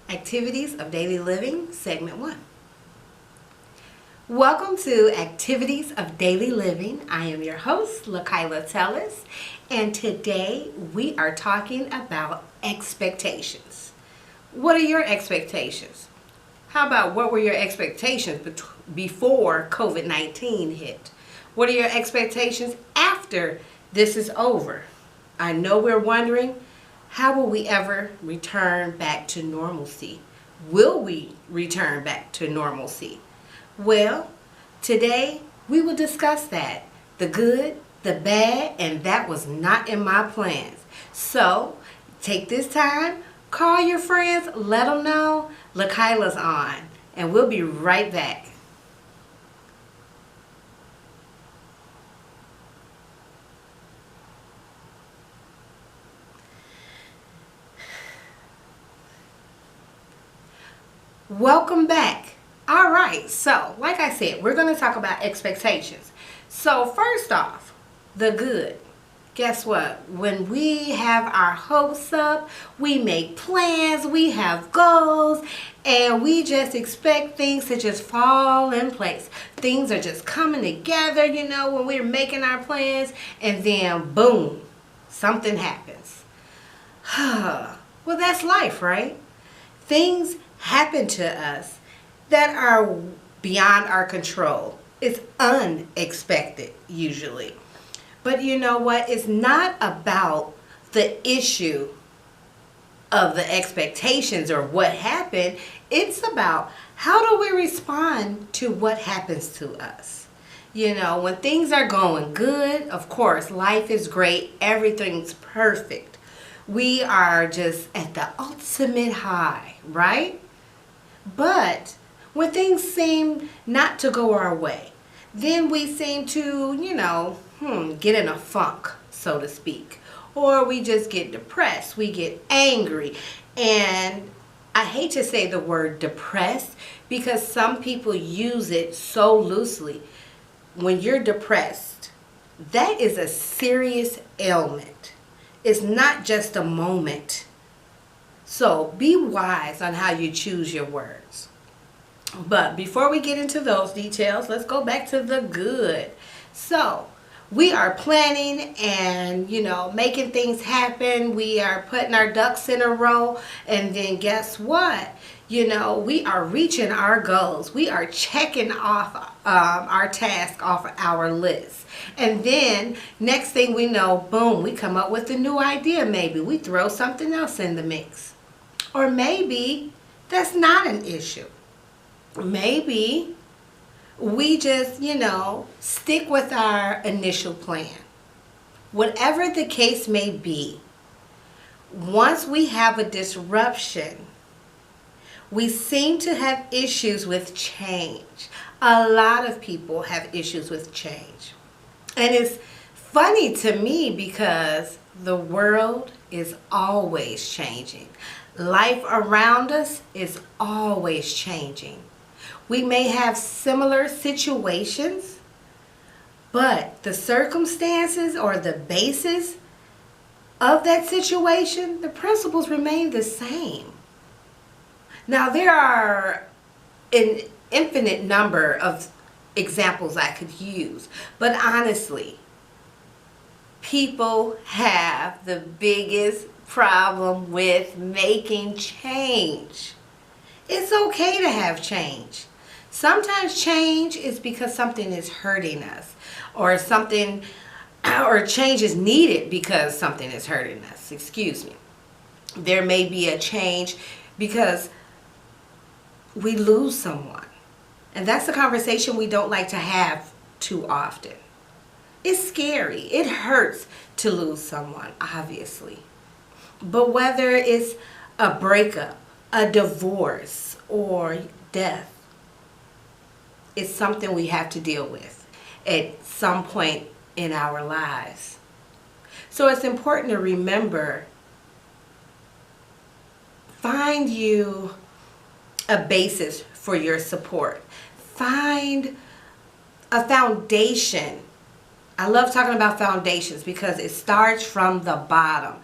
Activities of Daily Living, Segment 1. Welcome to Activities of Daily Living. I am your host, LaKyla Tellis, and today we are talking about expectations. What are your expectations? How about what were your expectations before COVID-19 hit? What are your expectations after this is over? I know we're wondering, how will we ever return back to normalcy? Will we return back to normalcy? Well, today we will discuss that. The good, the bad, and that was not in my plans. So, take this time, call your friends, let them know LaKyla's on, and we'll be right back. Welcome back. All right, so like I said, we're going to talk about expectations. So first off, the good. Guess what? When we have our hopes up, we make plans, we have goals, and we just expect things to just fall in place. Things are just coming together, when we're making our plans, and then boom, something happens. Well, that's life, right? Things happen to us that are beyond our control. It's unexpected usually. But you know what? It's not about the issue of the expectations or what happened. It's about how do we respond to what happens to us. When things are going good, of course, life is great. Everything's perfect. We are just at the ultimate high, right? But when things seem not to go our way, then we seem to, get in a funk, so to speak. Or we just get depressed. We get angry. And I hate to say the word depressed because some people use it so loosely. When you're depressed, that is a serious ailment. It's not just a moment. So be wise on how you choose your words. But before we get into those details, let's go back to the good. So we are planning and, making things happen. We are putting our ducks in a row. And then guess what? We are reaching our goals. We are checking off our task off our list. And then next thing we know, boom, we come up with a new idea. Maybe we throw something else in the mix. Or maybe that's not an issue. Maybe we just, stick with our initial plan. Whatever the case may be, once we have a disruption, we seem to have issues with change. A lot of people have issues with change. And it's funny to me because the world is always changing. Life around us is always changing. We may have similar situations, but the circumstances or the basis of that situation, the principles remain the same. Now, there are an infinite number of examples I could use, but honestly, people have the biggest problem with making change. It's okay to have change. Sometimes change is because something is hurting us, or change is needed because something is hurting us. Excuse me. There may be a change because we lose someone. And that's a conversation we don't like to have too often. It's scary. It hurts to lose someone, obviously. But whether it's a breakup, a divorce, or death, it's something we have to deal with at some point in our lives. So it's important to remember, find you a basis for your support. Find a foundation. I love talking about foundations because it starts from the bottom.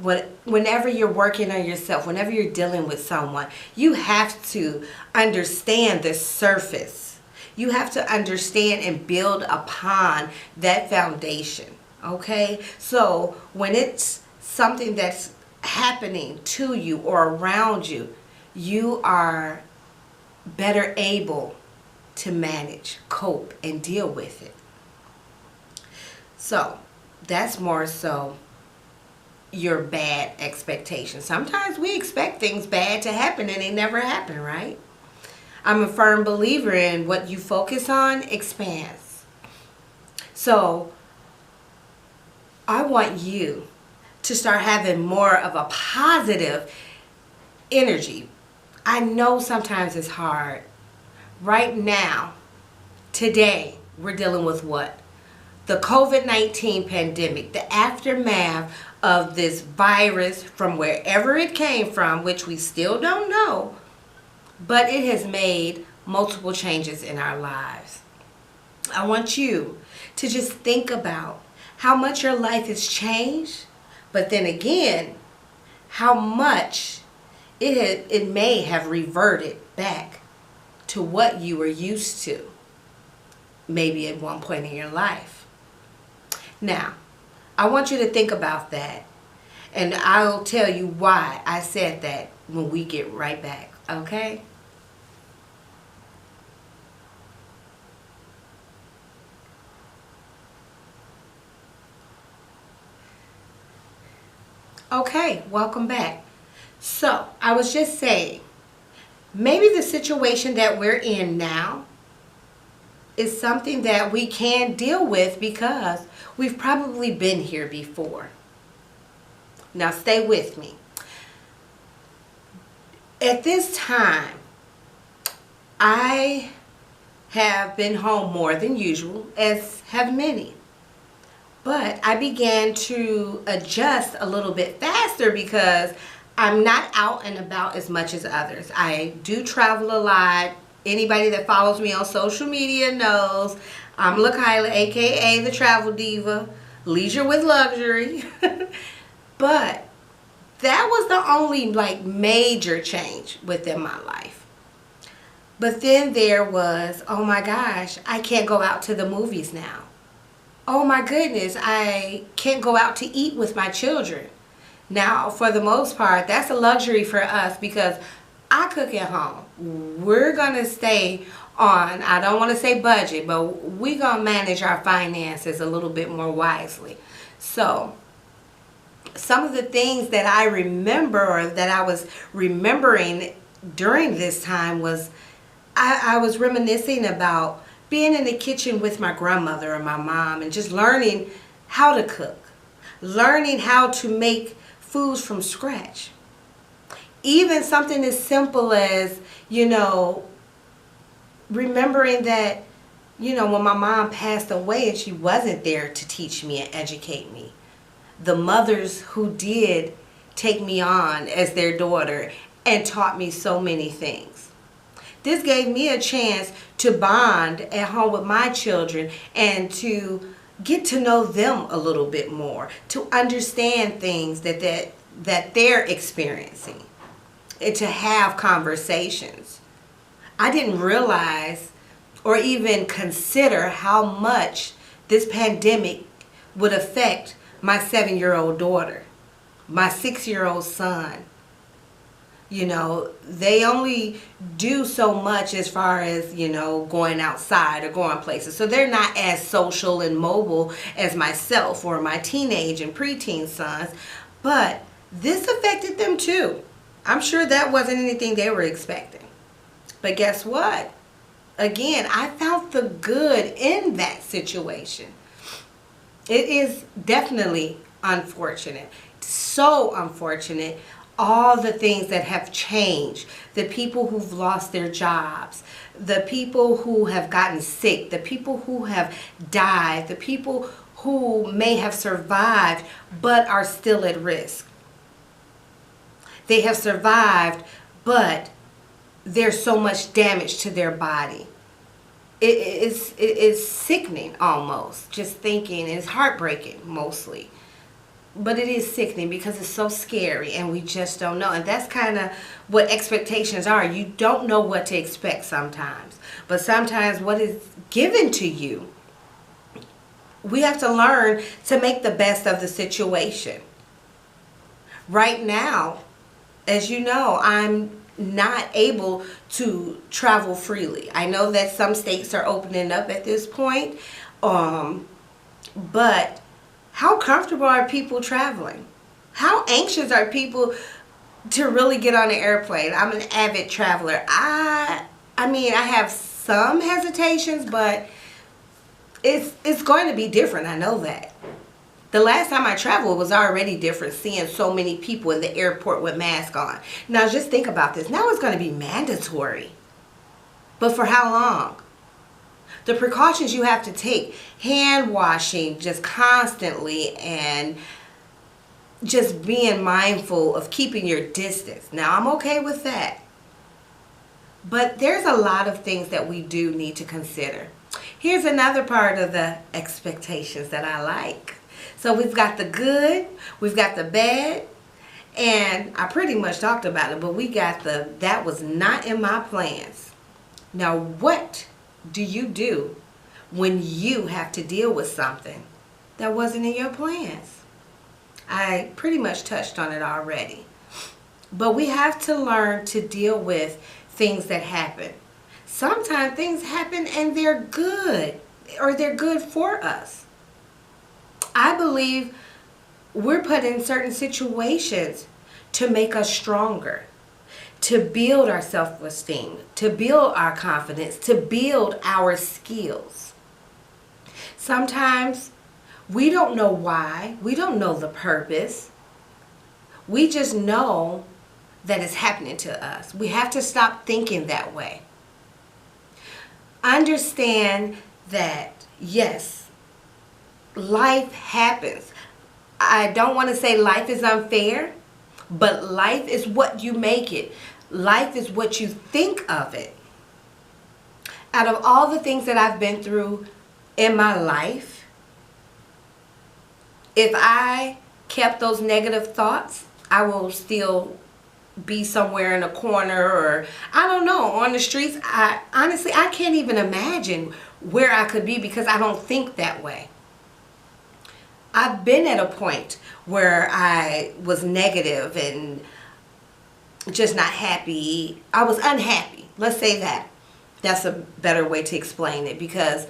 whenever you're working on yourself, whenever you're dealing with someone, you have to understand the surface. You have to understand and build upon that foundation. Okay? So when it's something that's happening to you or around you, you are better able to manage, cope, and deal with it. So that's more so your bad expectations. Sometimes we expect things bad to happen and they never happen, right? I'm a firm believer in what you focus on expands. So I want you to start having more of a positive energy. I know sometimes it's hard. Right now, today, we're dealing with what? The COVID-19 pandemic, the aftermath of this virus from wherever it came from, which we still don't know, but it has made multiple changes in our lives. I want you to just think about how much your life has changed, but then again, how much it may have reverted back to what you were used to, maybe at one point in your life. Now, I want you to think about that, and I'll tell you why I said that when we get right back, okay? Okay, welcome back. So, I was just saying, maybe the situation that we're in now is something that we can deal with because we've probably been here before. Now stay with me. At this time, I have been home more than usual, as have many. But I began to adjust a little bit faster because I'm not out and about as much as others. I do travel a lot. Anybody that follows me on social media knows I'm LaKyla, aka the Travel Diva, Leisure with Luxury. But that was the only major change within my life. But then there was, oh my gosh, I can't go out to the movies now. Oh my goodness, I can't go out to eat with my children. Now, for the most part, that's a luxury for us because I cook at home. We're going to stay on, I don't want to say budget, but we're going to manage our finances a little bit more wisely. So, some of the things that I remember or that I was remembering during this time was I was reminiscing about being in the kitchen with my grandmother or my mom and just learning how to cook, learning how to make foods from scratch. Even something as simple as, remembering that, when my mom passed away and she wasn't there to teach me and educate me, the mothers who did take me on as their daughter and taught me so many things. This gave me a chance to bond at home with my children and to get to know them a little bit more, to understand things that they're experiencing, and to have conversations. I didn't realize or even consider how much this pandemic would affect my 7-year-old daughter, my 6-year-old son. They only do so much as far as, going outside or going places. So they're not as social and mobile as myself or my teenage and preteen sons. But this affected them too. I'm sure that wasn't anything they were expecting. But guess what? Again, I found the good in that situation. It is definitely unfortunate. So unfortunate. All the things that have changed, the people who've lost their jobs, the people who have gotten sick, the people who have died, the people who may have survived but are still at risk. They have survived, but there's so much damage to their body. It is sickening almost, just thinking. It's heartbreaking mostly. but it is sickening because it's so scary and we just don't know. And that's kind of what expectations are. You don't know what to expect sometimes. But sometimes what is given to you, we have to learn to make the best of the situation. Right now, as you know, I'm not able to travel freely. I know that some states are opening up at this point, but how comfortable are people traveling? How anxious are people to really get on an airplane? I'm an avid traveler. I mean, I have some hesitations, but it's going to be different. I know that. The last time I traveled was already different, seeing so many people in the airport with masks on. Now just think about this. Now it's going to be mandatory. But for how long? The precautions you have to take, hand washing just constantly, and just being mindful of keeping your distance. Now I'm okay with that. But there's a lot of things that we do need to consider. Here's another part of the expectations that I like. So we've got the good, we've got the bad, and I pretty much talked about it, but we got that was not in my plans. Now what do you do when you have to deal with something that wasn't in your plans? I pretty much touched on it already. But we have to learn to deal with things that happen. Sometimes things happen and they're good, or they're good for us. I believe we're put in certain situations to make us stronger, to build our self-esteem, to build our confidence, to build our skills. Sometimes we don't know why, we don't know the purpose. We just know that it's happening to us. We have to stop thinking that way. Understand that, yes, life happens. I don't want to say life is unfair, but life is what you make it. Life is what you think of it. Out of all the things that I've been through in my life, if I kept those negative thoughts, I will still be somewhere in a corner, or I don't know, on the streets. Honestly, I can't even imagine where I could be because I don't think that way. I've been at a point where I was negative and just not happy. I was unhappy. Let's say that. That's a better way to explain it, because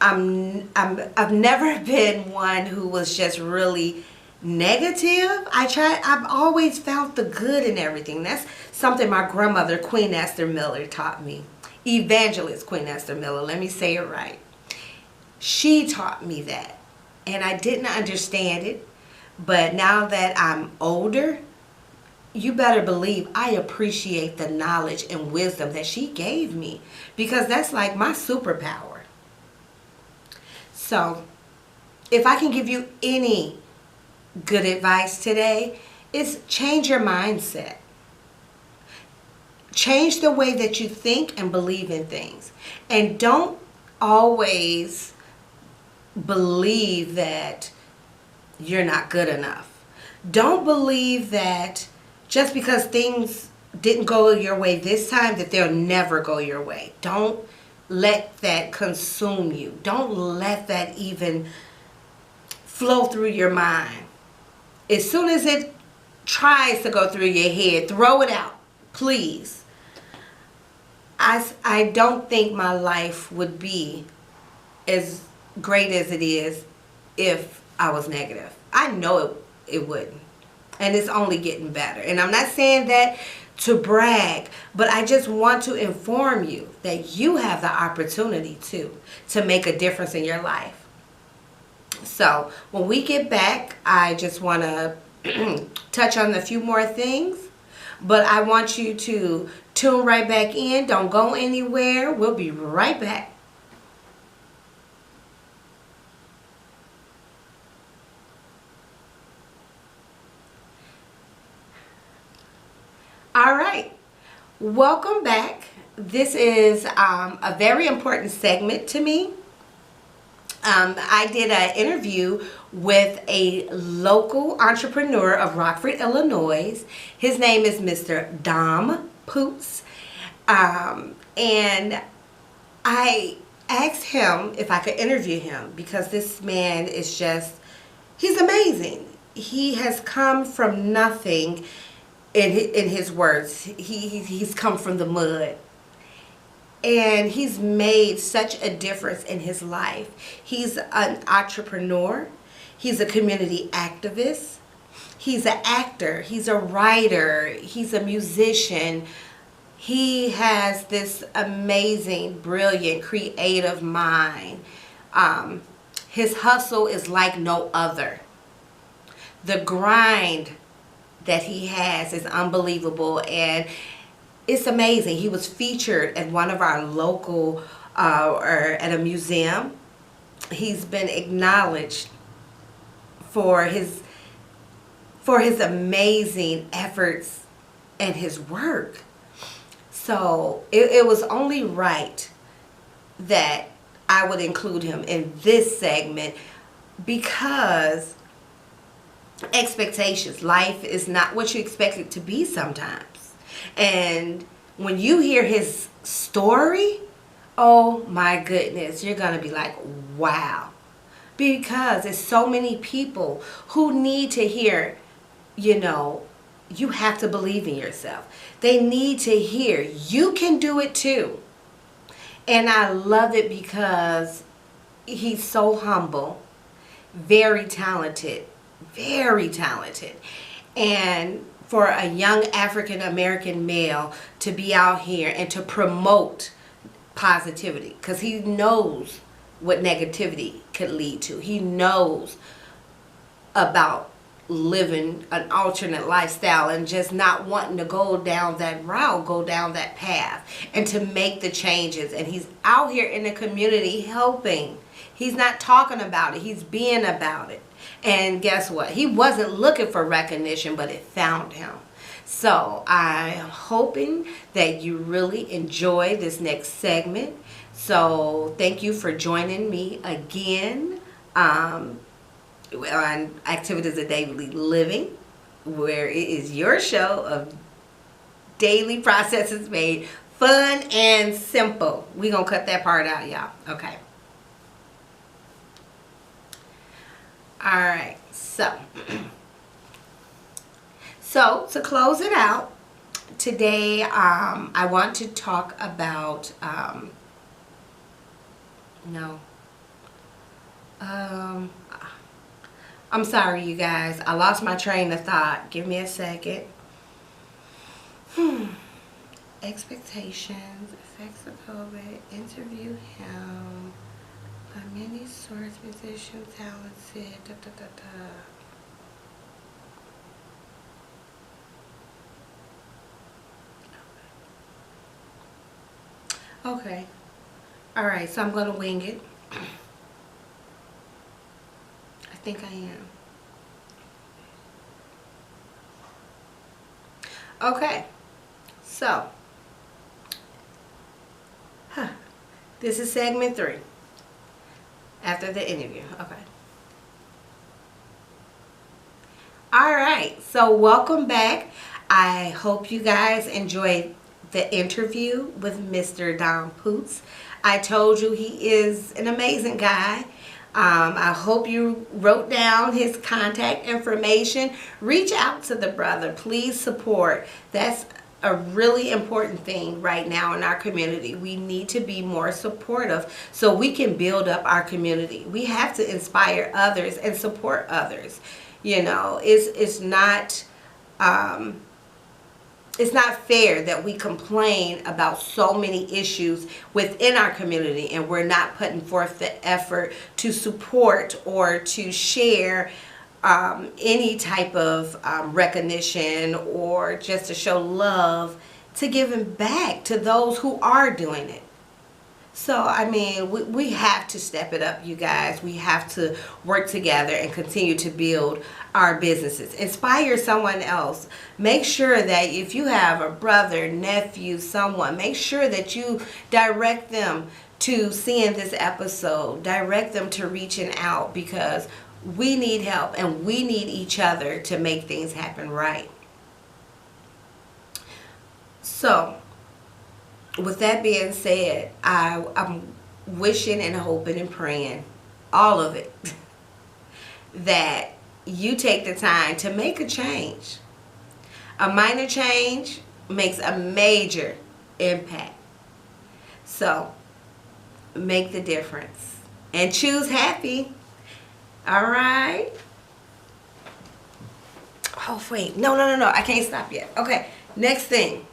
I've never been one who was just really negative. I've always found the good in everything. That's something my grandmother, Queen Esther Miller, taught me. Evangelist Queen Esther Miller, let me say it right. She taught me that. And I didn't understand it, but now that I'm older, you better believe I appreciate the knowledge and wisdom that she gave me, because that's like my superpower. So, if I can give you any good advice today, it's change your mindset. Change the way that you think and believe in things. And don't always believe that you're not good enough. Don't believe that just because things didn't go your way this time that they'll never go your way. Don't let that consume you. Don't let that even flow through your mind. As soon as it tries to go through your head, throw it out, please. I don't think my life would be as great as it is if I was negative. I know it wouldn't. And it's only getting better. And I'm not saying that to brag, but I just want to inform you that you have the opportunity to make a difference in your life. So when we get back, I just want to touch on a few more things, but I want you to tune right back in. Don't go anywhere. We'll be right back. All right, welcome back. This is a very important segment to me. I did an interview with a local entrepreneur of Rockford, Illinois. His name is Mr. Dom Poots. And I asked him if I could interview him because this man is just, he's amazing. He has come from nothing in his words. He's come from the mud. And he's made such a difference in his life. He's an entrepreneur. He's a community activist. He's an actor. He's a writer. He's a musician. He has this amazing, brilliant, creative mind. His hustle is like no other. The grind that he has is unbelievable, and it's amazing. He was featured at one of our local, or at a museum. He's been acknowledged for his amazing efforts and his work. So it was only right that I would include him in this segment because expectations. Life is not what you expect it to be sometimes. And when you hear his story, oh my goodness, you're going to be like, wow. Because there's so many people who need to hear, you have to believe in yourself. They need to hear you can do it too. And I love it because he's so humble, very talented, very talented. And for a young African American male to be out here and to promote positivity, because he knows what negativity could lead to. He knows about living an alternate lifestyle and just not wanting to go down that route, go down that path, and to make the changes. And he's out here in the community helping. He's not talking about it, he's being about it. And guess what? He wasn't looking for recognition, but it found him. So I am hoping that you really enjoy this next segment. So thank you for joining me again on Activities of Daily Living, where it is your show of daily processes made fun and simple. We're going to cut that part out, y'all. Okay. All right, so to close it out, today I want to talk about, I'm sorry you guys, I lost my train of thought. Give me a second. Expectations, effects of COVID, interview him. A many source, musician, talented, Okay. Alright, so I'm going to wing it. I think I am. Okay. So, this is segment 3. After the interview. Okay. Alright, so welcome back. I hope you guys enjoyed the interview with Mr. Dom Poots. I told you he is an amazing guy. I hope you wrote down his contact information. Reach out to the brother. Please support. That's a really important thing right now in our community. We need to be more supportive so we can build up our community. We have to inspire others and support others. It's not fair that we complain about so many issues within our community and we're not putting forth the effort to support or to share any type of recognition or just to show love, to giving back to those who are doing it. So, I mean, we have to step it up, you guys. We have to work together and continue to build our businesses. Inspire someone else. Make sure that if you have a brother, nephew, someone, make sure that you direct them to seeing this episode, direct them to reaching out, because we need help and we need each other to make things happen right. So, with that being said, I'm wishing and hoping and praying, all of it, that you take the time to make a change. A minor change makes a major impact. So, make the difference and choose happy. All right. Oh, wait. No. I can't stop yet. Okay. Next thing.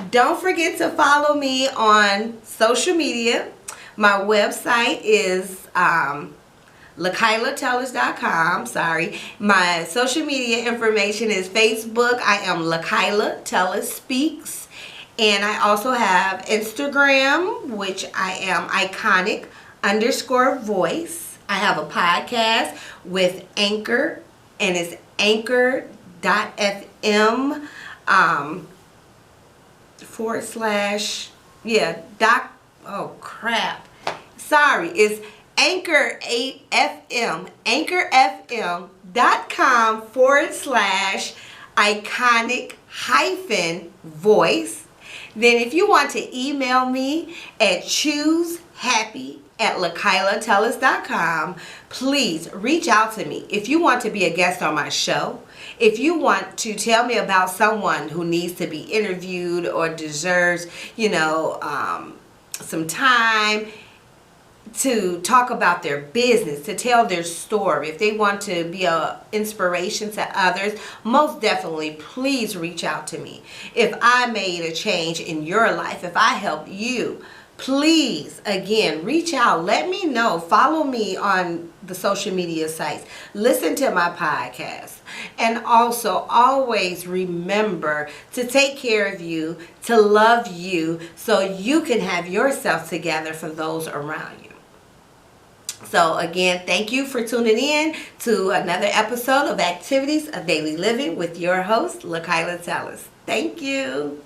Don't forget to follow me on social media. My website is LaKylaTellis.com. Sorry. My social media information is Facebook. I am LaKyla Tellis Speaks. And I also have Instagram, which I am iconic_voice. I have a podcast with Anchor, and it's anchor.fm it's Anchor 8FM, anchorfm.com/iconic-voice. Then if you want to email me at choosehappy@LaKylaTellis.com, please reach out to me. If you want to be a guest on my show, if you want to tell me about someone who needs to be interviewed or deserves, some time to talk about their business, to tell their story, if they want to be an inspiration to others, most definitely, please reach out to me. If I made a change in your life, if I helped you, please, again, reach out. Let me know. Follow me on the social media sites. Listen to my podcast. And also, always remember to take care of you, to love you, so you can have yourself together for those around you. So again, thank you for tuning in to another episode of Activities of Daily Living with your host, LaKyla Tellis. Thank you.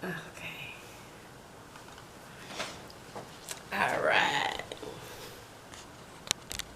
Okay.